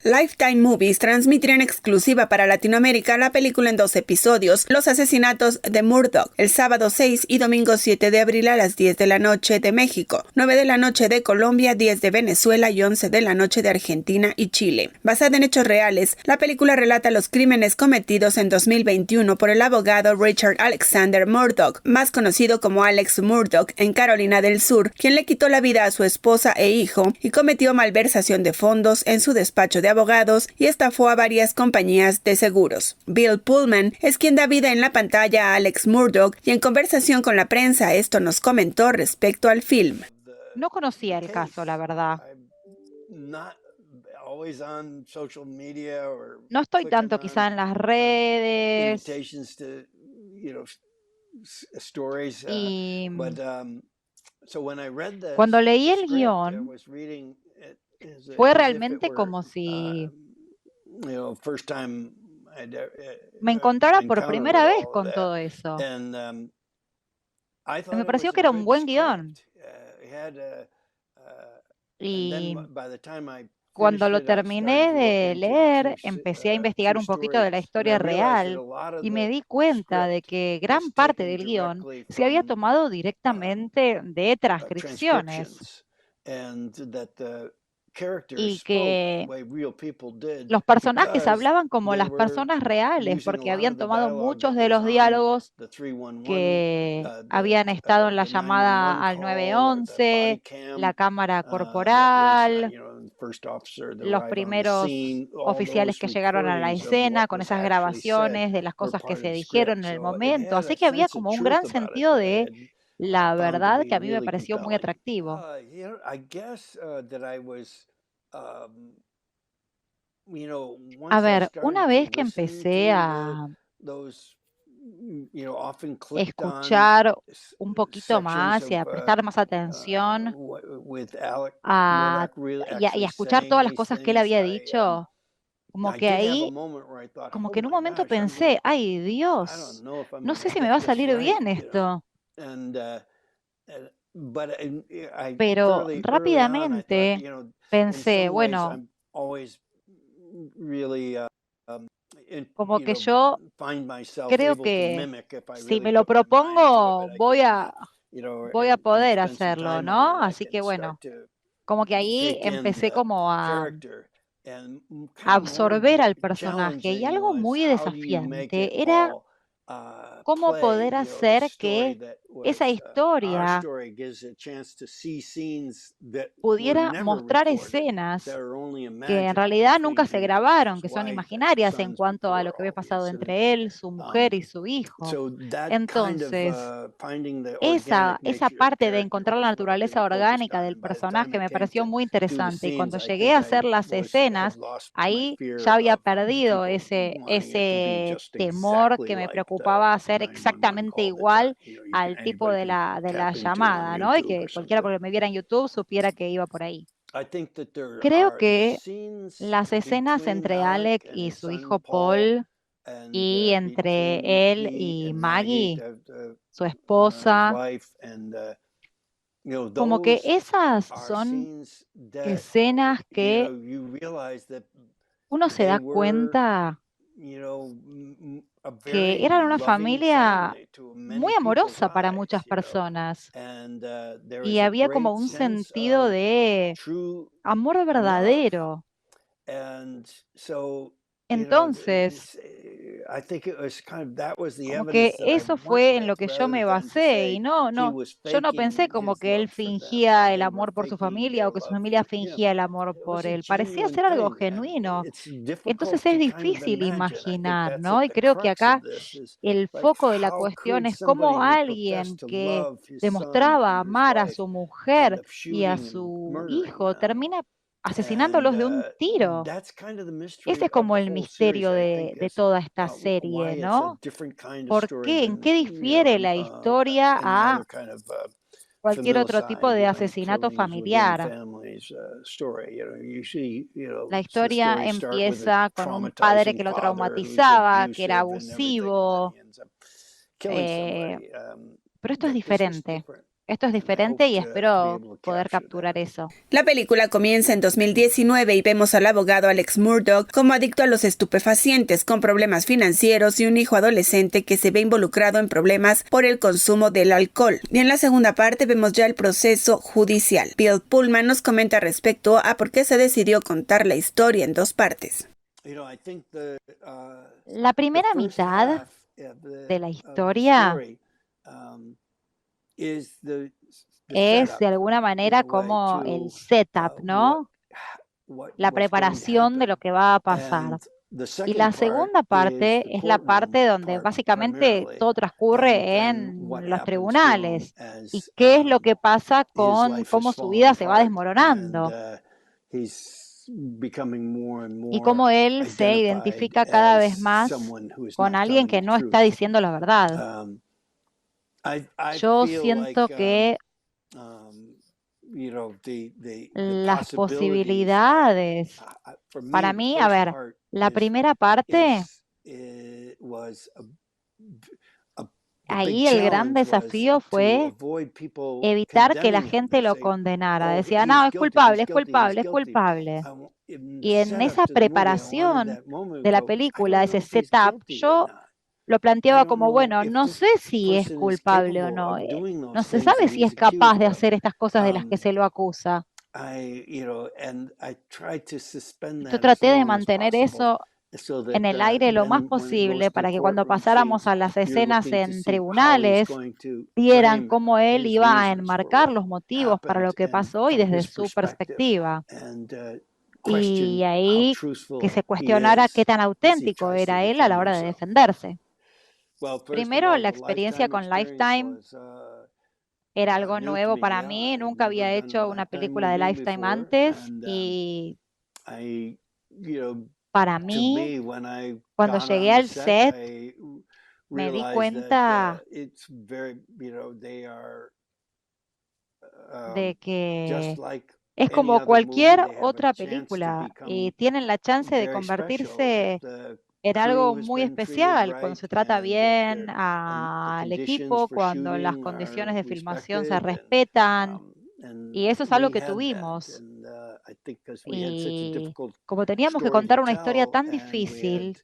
Lifetime Movies transmitirá en exclusiva para Latinoamérica la película en 2 episodios, Los asesinatos de Murdoch, el sábado 6 y domingo 7 de abril a las 10 de la noche de México, 9 de la noche de Colombia, 10 de Venezuela y 11 de la noche de Argentina y Chile. Basada en hechos reales, la película relata los crímenes cometidos en 2021 por el abogado Richard Alexander Murdoch, más conocido como Alex Murdoch, en Carolina del Sur, quien le quitó la vida a su esposa e hijo y cometió malversación de fondos en su despacho de abogados y estafó a varias compañías de seguros. Bill Pullman es quien da vida en la pantalla a Alex Murdoch y en conversación con la prensa esto nos comentó respecto al film. No conocía el caso, la verdad. No estoy tanto quizá en las redes y cuando leí el guión fue realmente como si me encontrara por primera vez con todo eso. Me pareció que era un buen guión. Y cuando lo terminé de leer, empecé a investigar un poquito de la historia real y me di cuenta de que gran parte del guión se había tomado directamente de transcripciones y que los personajes hablaban como las personas reales porque habían tomado muchos de los diálogos que habían estado en la llamada al 911, la cámara corporal, los primeros oficiales que llegaron a la escena con esas grabaciones de las cosas que se dijeron en el momento. Así que había como un gran sentido de la verdad que a mí me pareció muy atractivo. A ver, una vez que empecé a escuchar un poquito más y a prestar más atención a, y a escuchar todas las cosas que él había dicho, como que ahí, como que en un momento pensé, ay Dios, no sé si me va a salir bien esto, pero rápidamente pensé, bueno, como que yo creo que si me lo propongo voy a poder hacerlo, ¿no? Así que bueno, como que ahí empecé como a absorber al personaje y algo muy desafiante era cómo poder hacer que esa historia pudiera mostrar escenas que en realidad nunca se grabaron, que son imaginarias en cuanto a lo que había pasado entre él, su mujer y su hijo. Entonces, esa parte de encontrar la naturaleza orgánica del personaje me pareció muy interesante y cuando llegué a hacer las escenas, ahí ya había perdido ese temor que me preocupaba hacer exactamente igual al tipo de la llamada, ¿no? Y que cualquiera porque me viera en YouTube supiera que iba por ahí. Creo que las escenas entre Alec y su hijo Paul y entre él y Maggie, su esposa, como que esas son escenas que uno se da cuenta que eran una familia muy amorosa para muchas personas y había como un sentido de amor verdadero. Entonces, como que eso fue en lo que yo me basé y yo no pensé como que él fingía el amor por su familia o que su familia fingía el amor por él. Parecía ser algo genuino. Entonces es difícil imaginar, ¿no? Y creo que acá el foco de la cuestión es cómo alguien que demostraba amar a su mujer y a su hijo termina asesinándolos de un tiro. Ese es como el misterio de toda esta serie, ¿no? ¿Por qué? ¿En qué difiere la historia a cualquier otro tipo de asesinato familiar? La historia empieza con un padre que lo traumatizaba, que era abusivo, eh, pero esto es diferente. esto es diferente y espero poder capturar eso. La película comienza en 2019 y vemos al abogado Alex Murdaugh como adicto a los estupefacientes, con problemas financieros y un hijo adolescente que se ve involucrado en problemas por el consumo del alcohol. Y en la segunda parte vemos ya el proceso judicial. Bill Pullman nos comenta respecto a por qué se decidió contar la historia en dos partes. La primera mitad de la historia es de alguna manera como el setup, ¿no? La preparación de lo que va a pasar. Y la segunda parte es la parte donde básicamente todo transcurre en los tribunales y qué es lo que pasa con cómo su vida se va desmoronando y cómo él se identifica cada vez más con alguien que no está diciendo la verdad. Yo siento que las posibilidades, para mí, a ver, la primera parte, ahí el gran desafío fue evitar que la gente lo condenara. Decía, no, es culpable, es culpable, es culpable. Y en esa preparación de la película, ese setup, yo lo planteaba como, bueno, no sé si es culpable o no. No se sabe si es capaz de hacer estas cosas de las que se lo acusa. Yo traté de mantener eso en el aire lo más posible para que cuando pasáramos a las escenas en tribunales vieran cómo él iba a enmarcar los motivos para lo que pasó y desde su perspectiva. Y ahí que se cuestionara qué tan auténtico era él a la hora de defenderse. Primero, la experiencia con Lifetime era algo nuevo para mí. Nunca había hecho una película de Lifetime antes y para mí, cuando llegué al set, me di cuenta de que es como cualquier otra película y tienen la chance de convertirse en algo muy especial cuando se trata bien al equipo, cuando las condiciones de filmación se respetan, y eso es algo que tuvimos. Y como teníamos que contar una historia tan difícil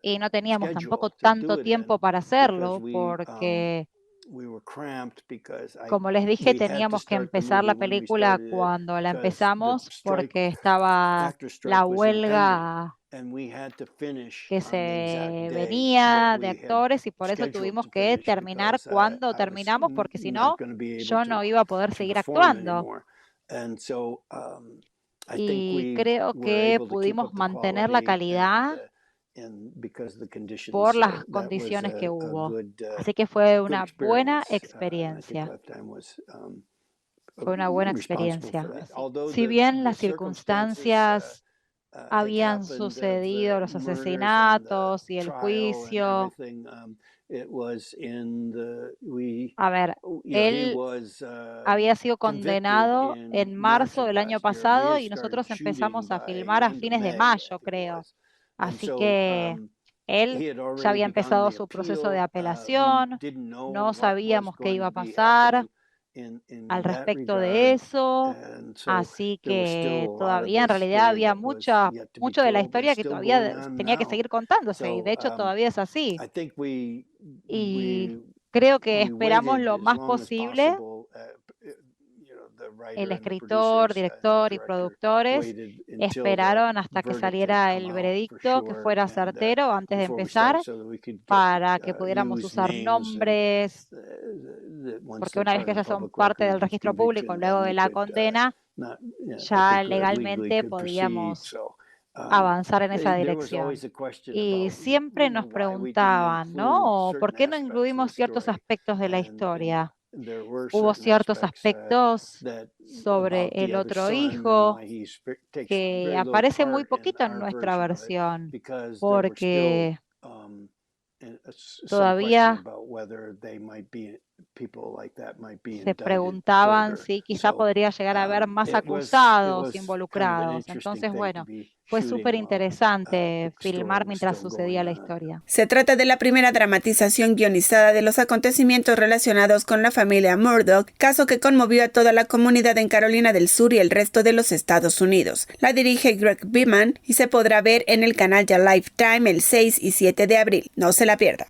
y no teníamos tampoco tanto tiempo para hacerlo, porque como les dije, teníamos que empezar la película cuando la empezamos porque estaba la huelga que se venía de actores y por eso tuvimos que terminar cuando terminamos, porque si no, yo no iba a poder seguir actuando. Y creo que pudimos mantener la calidad por las condiciones que hubo. Así que fue una buena experiencia. Fue una buena experiencia. Si bien las circunstancias habían sucedido, los asesinatos y el juicio, a ver, él había sido condenado en marzo del año pasado y nosotros empezamos a filmar a fines de mayo, creo. Así que él ya había empezado su proceso de apelación, no sabíamos qué iba a pasar al respecto de eso, así que todavía en realidad había mucho de la historia que todavía tenía que seguir contándose y de hecho todavía es así. Y creo que esperamos lo más posible. El escritor, director y productores esperaron hasta que saliera el veredicto, que fuera certero antes de empezar, para que pudiéramos usar nombres, porque una vez que ya son parte del registro público, luego de la condena, ya legalmente podíamos avanzar en esa dirección. Y siempre nos preguntaban, ¿no? ¿Por qué no incluimos ciertos aspectos de la historia? Hubo ciertos aspectos sobre el otro hijo que aparece muy poquito en nuestra versión, porque todavía Se preguntaban si quizá podría llegar a haber más acusados involucrados. Entonces, bueno, fue súper interesante filmar mientras sucedía la historia. Se trata de la primera dramatización guionizada de los acontecimientos relacionados con la familia Murdaugh, caso que conmovió a toda la comunidad en Carolina del Sur y el resto de los Estados Unidos. La dirige Greg Beeman y se podrá ver en el canal de Lifetime el 6 y 7 de abril. No se la pierda.